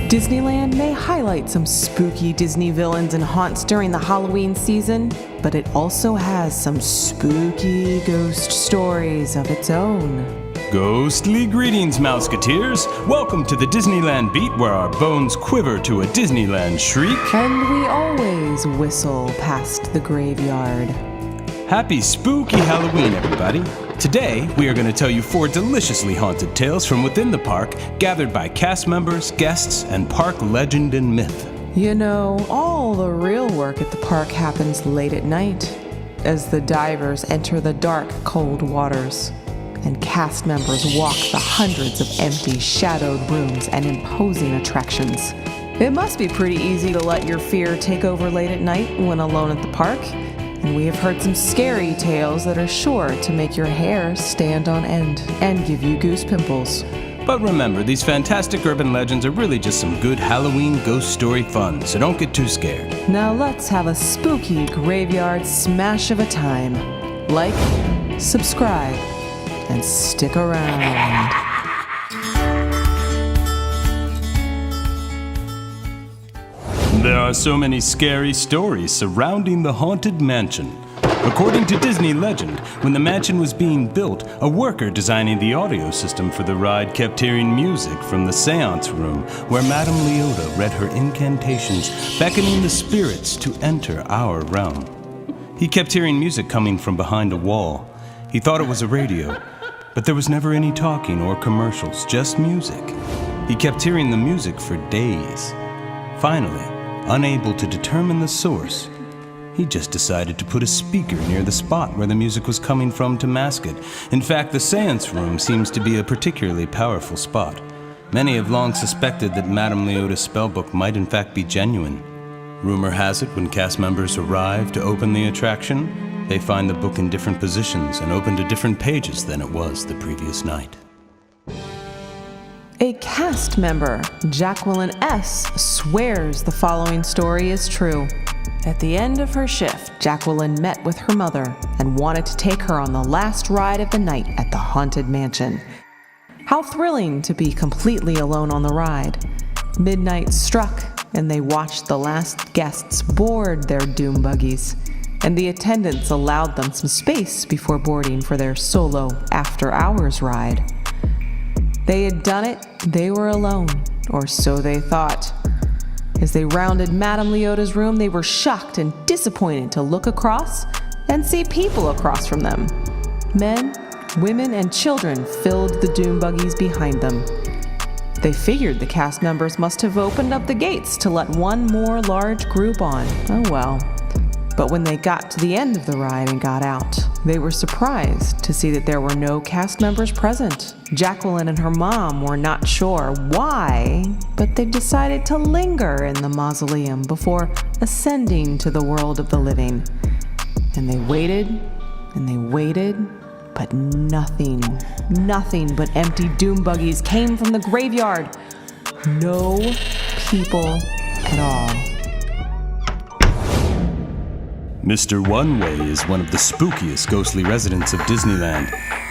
Disneyland may highlight some spooky Disney villains and haunts during the Halloween season, but it also has some spooky ghost stories of its own. Ghostly greetings, Mouseketeers! Welcome to the Disneyland beat where our bones quiver to a Disneyland shriek. And we always whistle past the graveyard. Happy spooky Halloween, everybody! Today, we are going to tell you 4 deliciously haunted tales from within the park, gathered by cast members, guests, and park legend and myth. You know, all the real work at the park happens late at night, as the divers enter the dark, cold waters, and cast members walk the hundreds of empty, shadowed rooms and imposing attractions. It must be pretty easy to let your fear take over late at night when alone at the park. And we have heard some scary tales that are sure to make your hair stand on end and give you goose pimples. But remember, these fantastic urban legends are really just some good Halloween ghost story fun, so don't get too scared. Now let's have a spooky graveyard smash of a time. Like, subscribe, and stick around. There are so many scary stories surrounding the Haunted Mansion. According to Disney legend, when the mansion was being built, a worker designing the audio system for the ride kept hearing music from the seance room where Madame Leota read her incantations, beckoning the spirits to enter our realm. He kept hearing music coming from behind a wall. He thought it was a radio, but there was never any talking or commercials, just music. He kept hearing the music for days. Finally, unable to determine the source, he just decided to put a speaker near the spot where the music was coming from to mask it. In fact, the seance room seems to be a particularly powerful spot. Many have long suspected that Madame Leota's spellbook might in fact be genuine. Rumor has it when cast members arrive to open the attraction, they find the book in different positions and open to different pages than it was the previous night. A cast member, Jacqueline S., swears the following story is true. At the end of her shift, Jacqueline met with her mother and wanted to take her on the last ride of the night at the Haunted Mansion. How thrilling to be completely alone on the ride. Midnight struck, and they watched the last guests board their doom buggies, and the attendants allowed them some space before boarding for their solo after-hours ride. They had done it, they were alone, or so they thought. As they rounded Madame Leota's room, they were shocked and disappointed to look across and see people across from them. Men, women, and children filled the doom buggies behind them. They figured the cast members must have opened up the gates to let one more large group on. Oh well. But when they got to the end of the ride and got out, they were surprised to see that there were no cast members present. Jacqueline and her mom were not sure why, but they decided to linger in the mausoleum before ascending to the world of the living. And they waited, and they waited, but nothing but empty doom buggies came from the graveyard. No people at all. Mr. One-Way is one of the spookiest ghostly residents of Disneyland.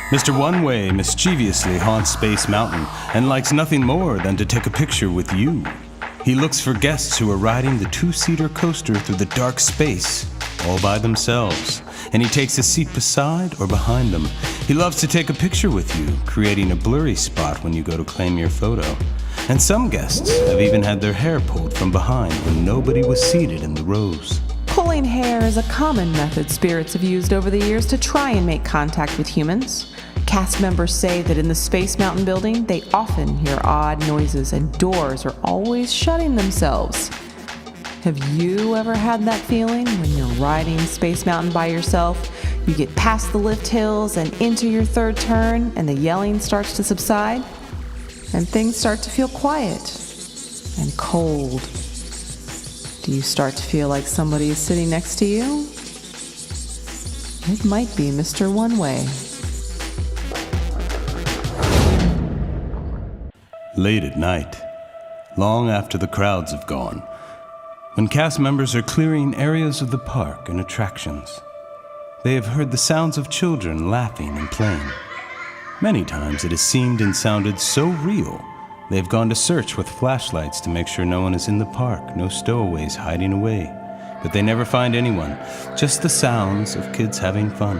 Mr. One-Way mischievously haunts Space Mountain and likes nothing more than to take a picture with you. He looks for guests who are riding the 2-seater coaster through the dark space, all by themselves, and he takes a seat beside or behind them. He loves to take a picture with you, creating a blurry spot when you go to claim your photo. And some guests have even had their hair pulled from behind when nobody was seated in the rows. Pulling hair is a common method spirits have used over the years to try and make contact with humans. Cast members say that in the Space Mountain building, they often hear odd noises and doors are always shutting themselves. Have you ever had that feeling when you're riding Space Mountain by yourself? You get past the lift hills and into your third turn, and the yelling starts to subside, and things start to feel quiet and cold. Do you start to feel like somebody is sitting next to you? It might be Mr. One-Way. Late at night, long after the crowds have gone, when cast members are clearing areas of the park and attractions, they have heard the sounds of children laughing and playing. Many times it has seemed and sounded so real They've gone to search with flashlights to make sure no one is in the park, no stowaways hiding away. But they never find anyone, just the sounds of kids having fun.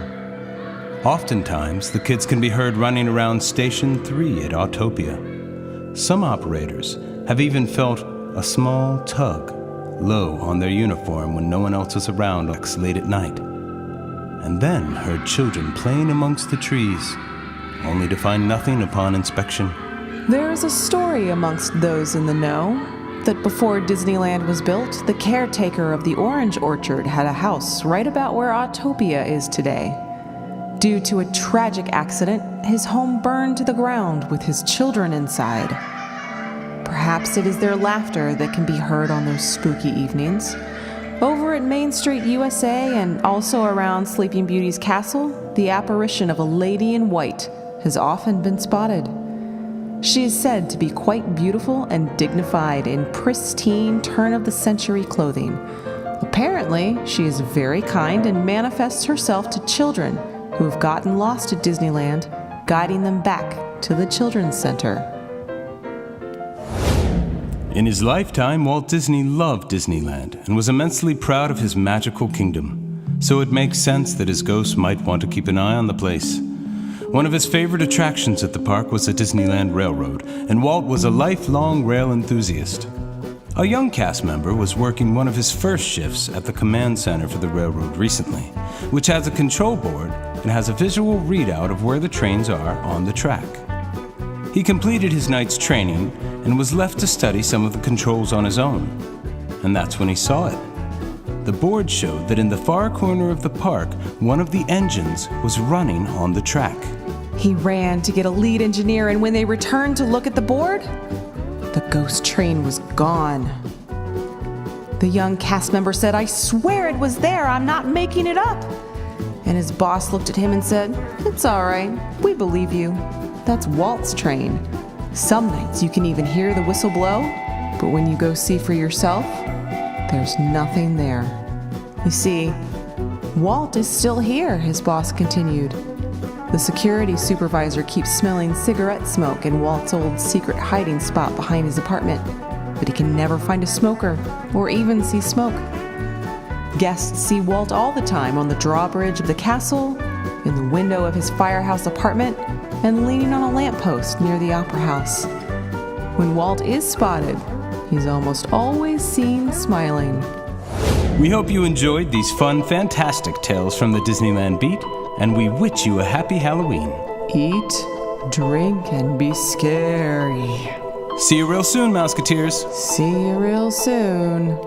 Oftentimes, the kids can be heard running around Station 3 at Autopia. Some operators have even felt a small tug low on their uniform when no one else is around late at night. And then heard children playing amongst the trees, only to find nothing upon inspection. There is a story amongst those in the know that before Disneyland was built, the caretaker of the orange orchard had a house right about where Autopia is today. Due to a tragic accident, his home burned to the ground with his children inside. Perhaps it is their laughter that can be heard on those spooky evenings. Over at Main Street, USA, and also around Sleeping Beauty's castle, the apparition of a lady in white has often been spotted. She is said to be quite beautiful and dignified in pristine turn-of-the-century clothing. Apparently, she is very kind and manifests herself to children who have gotten lost at Disneyland, guiding them back to the Children's Center. In his lifetime, Walt Disney loved Disneyland and was immensely proud of his magical kingdom. So it makes sense that his ghost might want to keep an eye on the place. One of his favorite attractions at the park was the Disneyland Railroad, and Walt was a lifelong rail enthusiast. A young cast member was working one of his first shifts at the command center for the railroad recently, which has a control board and has a visual readout of where the trains are on the track. He completed his night's training and was left to study some of the controls on his own. And that's when he saw it. The board showed that in the far corner of the park, one of the engines was running on the track. He ran to get a lead engineer, and when they returned to look at the board, the ghost train was gone. The young cast member said, "I swear it was there, I'm not making it up." And his boss looked at him and said, "It's all right, we believe you. That's Walt's train. Some nights you can even hear the whistle blow, but when you go see for yourself, there's nothing there." You see, Walt is still here, his boss continued. The security supervisor keeps smelling cigarette smoke in Walt's old secret hiding spot behind his apartment, but he can never find a smoker or even see smoke. Guests see Walt all the time on the drawbridge of the castle, in the window of his firehouse apartment, and leaning on a lamppost near the Opera House. When Walt is spotted, he's almost always seen smiling. We hope you enjoyed these fun, fantastic tales from the Disneyland beat, and we wish you a happy Halloween. Eat, drink, and be scary. See you real soon, Mouseketeers. See you real soon.